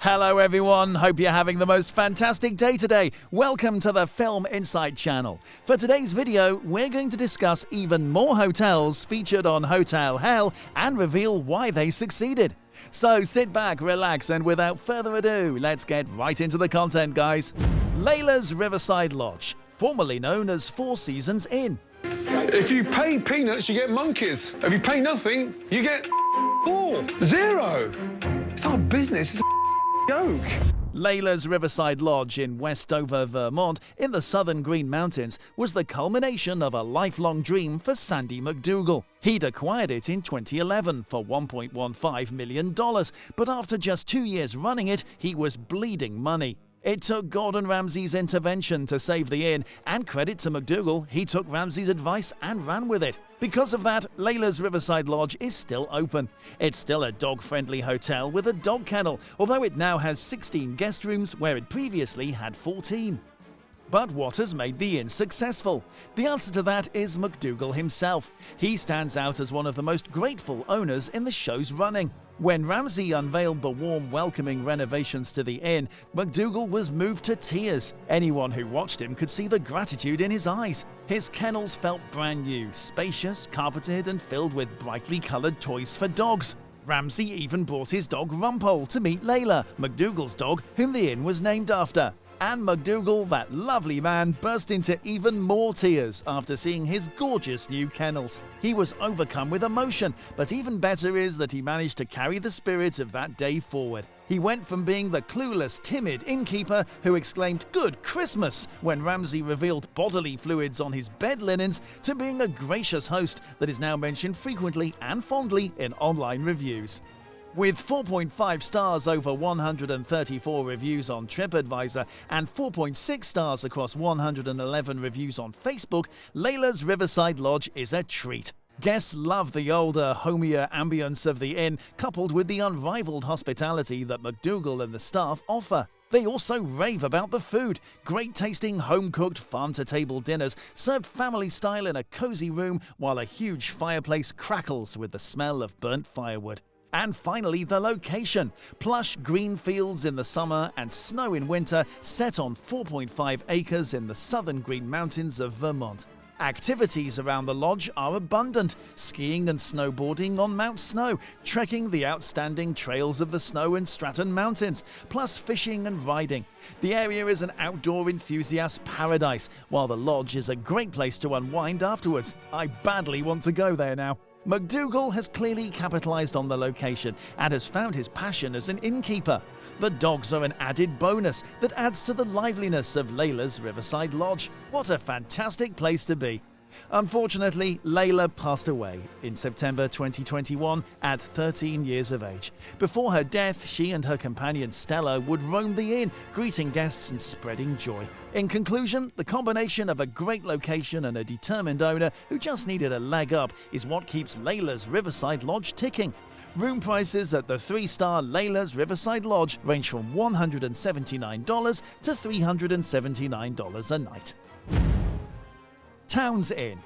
Hello everyone, hope you're having the most fantastic day today. Welcome to the Film Insight channel. For today's video, we're going to discuss even more hotels featured on Hotel Hell and reveal why they succeeded. So sit back, relax, and without further ado, let's get right into the content, guys. Layla's Riverside Lodge, formerly known as Four Seasons Inn. If you pay peanuts, you get monkeys. If you pay nothing, you get zero. It's not a business, it's a joke. Layla's Riverside Lodge in Westover, Vermont, in the southern Green Mountains, was the culmination of a lifelong dream for Sandy McDougal. He'd acquired it in 2011 for $1.15 million, but after just 2 years running it, he was bleeding money. It took Gordon Ramsay's intervention to save the inn, and credit to McDougal, he took Ramsay's advice and ran with it. Because of that, Layla's Riverside Lodge is still open. It's still a dog-friendly hotel with a dog kennel, although it now has 16 guest rooms where it previously had 14. But what has made the inn successful? The answer to that is McDougal himself. He stands out as one of the most grateful owners in the show's running. When Ramsay unveiled the warm, welcoming renovations to the inn, McDougal was moved to tears. Anyone who watched him could see the gratitude in his eyes. His kennels felt brand new, spacious, carpeted, and filled with brightly colored toys for dogs. Ramsay even brought his dog Rumpole to meet Layla, McDougal's dog, whom the inn was named after. And McDougal, that lovely man, burst into even more tears after seeing his gorgeous new kennels. He was overcome with emotion, but even better is that he managed to carry the spirit of that day forward. He went from being the clueless, timid innkeeper who exclaimed "Good Christmas" when Ramsay revealed bodily fluids on his bed linens to being a gracious host that is now mentioned frequently and fondly in online reviews. With 4.5 stars over 134 reviews on TripAdvisor and 4.6 stars across 111 reviews on Facebook, Layla's Riverside Lodge is a treat. Guests love the older, homier ambience of the inn, coupled with the unrivaled hospitality that McDougal and the staff offer. They also rave about the food. Great-tasting, home-cooked, farm-to-table dinners served family-style in a cozy room while a huge fireplace crackles with the smell of burnt firewood. And finally, the location. Plush green fields in the summer and snow in winter, set on 4.5 acres in the southern Green Mountains of Vermont. Activities around the lodge are abundant: skiing and snowboarding on Mount Snow, trekking the outstanding trails of the Snow and Stratton Mountains, plus fishing and riding. The area is an outdoor enthusiast paradise, while the lodge is a great place to unwind afterwards. I badly want to go there now. McDougal has clearly capitalized on the location and has found his passion as an innkeeper. The dogs are an added bonus that adds to the liveliness of Layla's Riverside Lodge. What a fantastic place to be. Unfortunately, Layla passed away in September 2021 at 13 years of age. Before her death, she and her companion Stella would roam the inn, greeting guests and spreading joy. In conclusion, the combination of a great location and a determined owner who just needed a leg up is what keeps Layla's Riverside Lodge ticking. Room prices at the 3-star Layla's Riverside Lodge range from $179 to $379 a night. Towns Inn.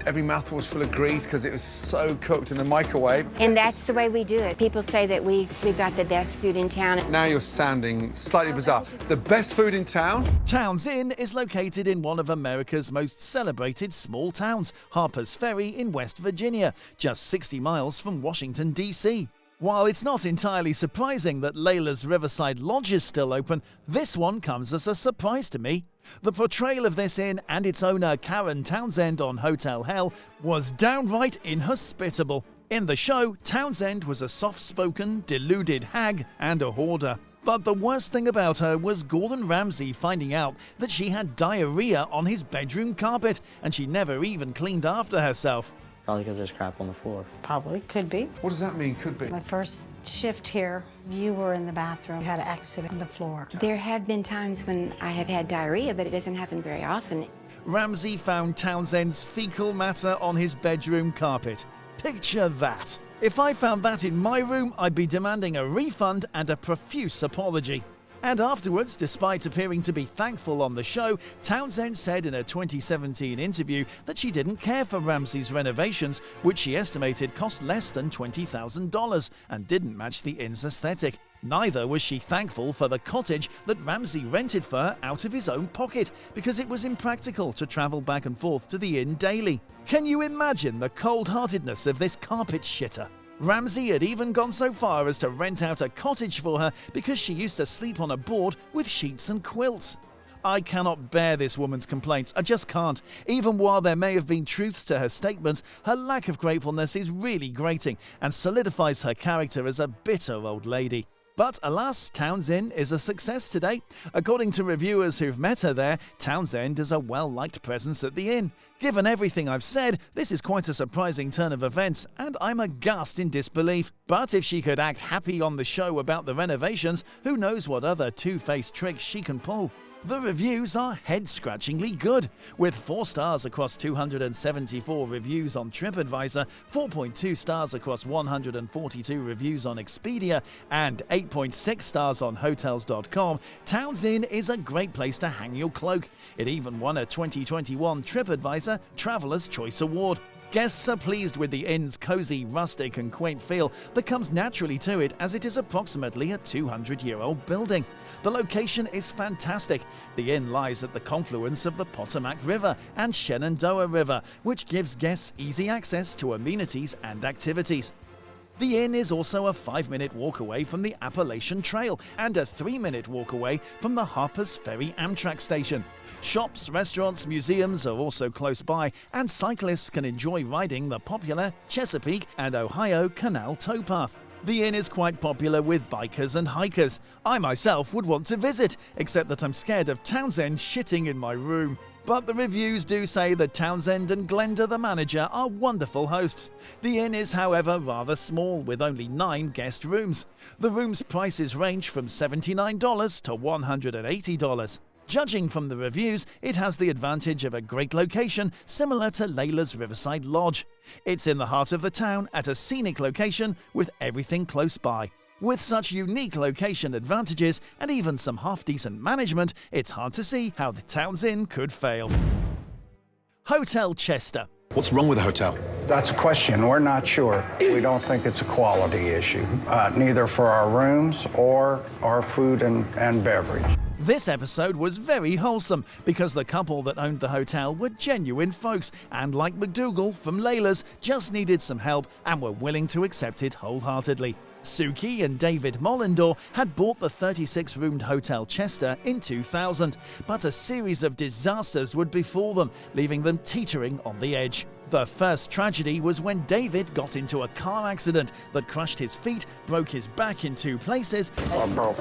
Every mouthful was full of grease because it was so cooked in the microwave. And that's the way we do it. People say that we've got the best food in town. Now you're sounding slightly bizarre. The best food in town? Towns Inn is located in one of America's most celebrated small towns, Harper's Ferry in West Virginia, just 60 miles from Washington, D.C. While it's not entirely surprising that Layla's Riverside Lodge is still open, this one comes as a surprise to me. The portrayal of this inn and its owner Karen Townsend on Hotel Hell was downright inhospitable. In the show, Townsend was a soft-spoken, deluded hag and a hoarder. But the worst thing about her was Gordon Ramsay finding out that she had diarrhea on his bedroom carpet, and she never even cleaned after herself. Probably because there's crap on the floor. Probably. Could be. What does that mean, could be? My first shift here, you were in the bathroom. You had an accident on the floor. There have been times when I have had diarrhea, but it doesn't happen very often. Ramsay found Townsend's fecal matter on his bedroom carpet. Picture that. If I found that in my room, I'd be demanding a refund and a profuse apology. And afterwards, despite appearing to be thankful on the show, Townsend said in a 2017 interview that she didn't care for Ramsay's renovations, which she estimated cost less than $20,000 and didn't match the inn's aesthetic. Neither was she thankful for the cottage that Ramsay rented for her out of his own pocket, because it was impractical to travel back and forth to the inn daily. Can you imagine the cold-heartedness of this carpet shitter? Ramsay had even gone so far as to rent out a cottage for her because she used to sleep on a board with sheets and quilts. I cannot bear this woman's complaints, I just can't. Even while there may have been truths to her statements, her lack of gratefulness is really grating and solidifies her character as a bitter old lady. But alas, Townsend is a success today. According to reviewers who've met her there, Townsend is a well-liked presence at the inn. Given everything I've said, this is quite a surprising turn of events, and I'm aghast in disbelief. But if she could act happy on the show about the renovations, who knows what other two-faced tricks she can pull. The reviews are head-scratchingly good, with 4 stars across 274 reviews on TripAdvisor, 4.2 stars across 142 reviews on Expedia, and 8.6 stars on Hotels.com. Townsend is a great place to hang your cloak. It even won a 2021 TripAdvisor Traveler's Choice Award. Guests are pleased with the inn's cozy, rustic and quaint feel that comes naturally to it, as it is approximately a 200-year-old building. The location is fantastic. The inn lies at the confluence of the Potomac River and Shenandoah River, which gives guests easy access to amenities and activities. The inn is also a 5-minute walk away from the Appalachian Trail and a 3-minute walk away from the Harpers Ferry Amtrak station. Shops, restaurants, museums are also close by, and cyclists can enjoy riding the popular Chesapeake and Ohio Canal towpath. The inn is quite popular with bikers and hikers. I myself would want to visit, except that I'm scared of Townsend shitting in my room. But the reviews do say that Townsend and Glenda the manager are wonderful hosts. The inn is, however, rather small, with only 9 guest rooms. The rooms' prices range from $79 to $180. Judging from the reviews, it has the advantage of a great location similar to Layla's Riverside Lodge. It's in the heart of the town at a scenic location with everything close by. With such unique location advantages and even some half-decent management, it's hard to see how the Townsend could fail. Hotel Chester. What's wrong with the hotel? That's a question. We're not sure. We don't think it's a quality issue, neither for our rooms or our food and beverage. This episode was very wholesome because the couple that owned the hotel were genuine folks and, like McDougal from Layla's, just needed some help and were willing to accept it wholeheartedly. Suki and David Mollendor had bought the 36-roomed Hotel Chester in 2000, but a series of disasters would befall them, leaving them teetering on the edge. The first tragedy was when David got into a car accident that crushed his feet, broke his back in 2 places, I broke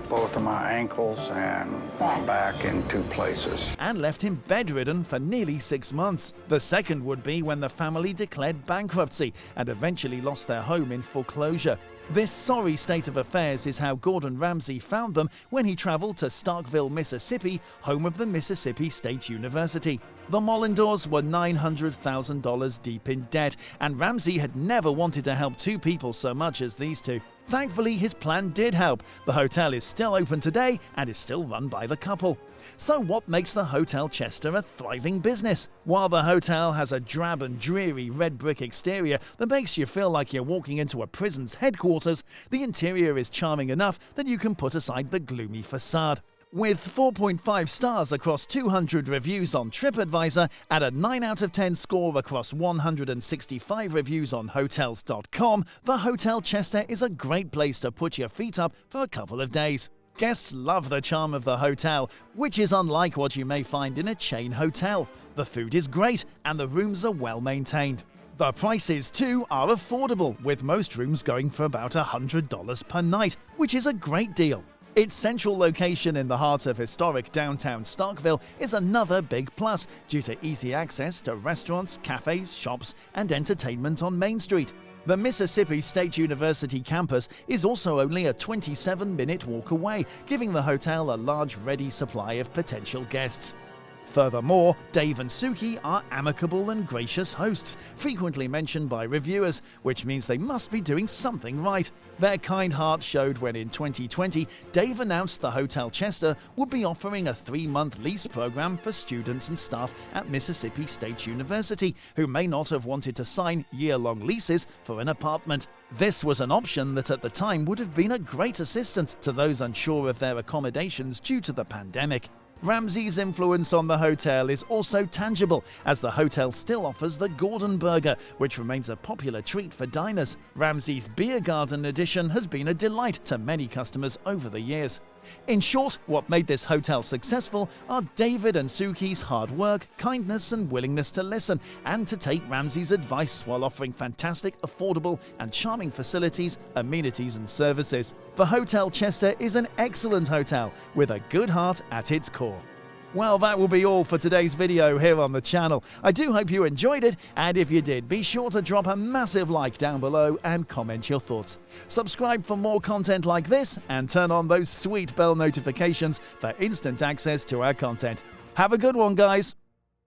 both of my ankles and my back in 2 places. and left him bedridden for nearly 6 months. The second would be when the family declared bankruptcy and eventually lost their home in foreclosure. This sorry state of affairs is how Gordon Ramsay found them when he traveled to Starkville, Mississippi, home of the Mississippi State University. The Mollendors were $900,000 deep in debt, and Ramsay had never wanted to help 2 people so much as these 2. Thankfully, his plan did help. The hotel is still open today and is still run by the couple. So what makes the Hotel Chester a thriving business? While the hotel has a drab and dreary red brick exterior that makes you feel like you're walking into a prison's headquarters, the interior is charming enough that you can put aside the gloomy facade. With 4.5 stars across 200 reviews on TripAdvisor and a 9 out of 10 score across 165 reviews on Hotels.com, the Hotel Chester is a great place to put your feet up for a couple of days. Guests love the charm of the hotel, which is unlike what you may find in a chain hotel. The food is great and the rooms are well maintained. The prices, too, are affordable, with most rooms going for about $100 per night, which is a great deal. Its central location in the heart of historic downtown Starkville is another big plus, due to easy access to restaurants, cafes, shops, and entertainment on Main Street. The Mississippi State University campus is also only a 27-minute walk away, giving the hotel a large ready supply of potential guests. Furthermore, Dave and Suki are amicable and gracious hosts, frequently mentioned by reviewers, which means they must be doing something right. Their kind heart showed when in 2020, Dave announced the Hotel Chester would be offering a 3-month lease program for students and staff at Mississippi State University who may not have wanted to sign year-long leases for an apartment. This was an option that at the time would have been a great assistance to those unsure of their accommodations due to the pandemic. Ramsay's influence on the hotel is also tangible, as the hotel still offers the Gordon Burger, which remains a popular treat for diners. Ramsay's Beer Garden edition has been a delight to many customers over the years. In short, what made this hotel successful are David and Suki's hard work, kindness and willingness to listen and to take Ramsay's advice while offering fantastic, affordable and charming facilities, amenities and services. The Hotel Chester is an excellent hotel with a good heart at its core. Well, that will be all for today's video here on the channel. I do hope you enjoyed it, and if you did, be sure to drop a massive like down below and comment your thoughts. Subscribe for more content like this and turn on those sweet bell notifications for instant access to our content. Have a good one, guys!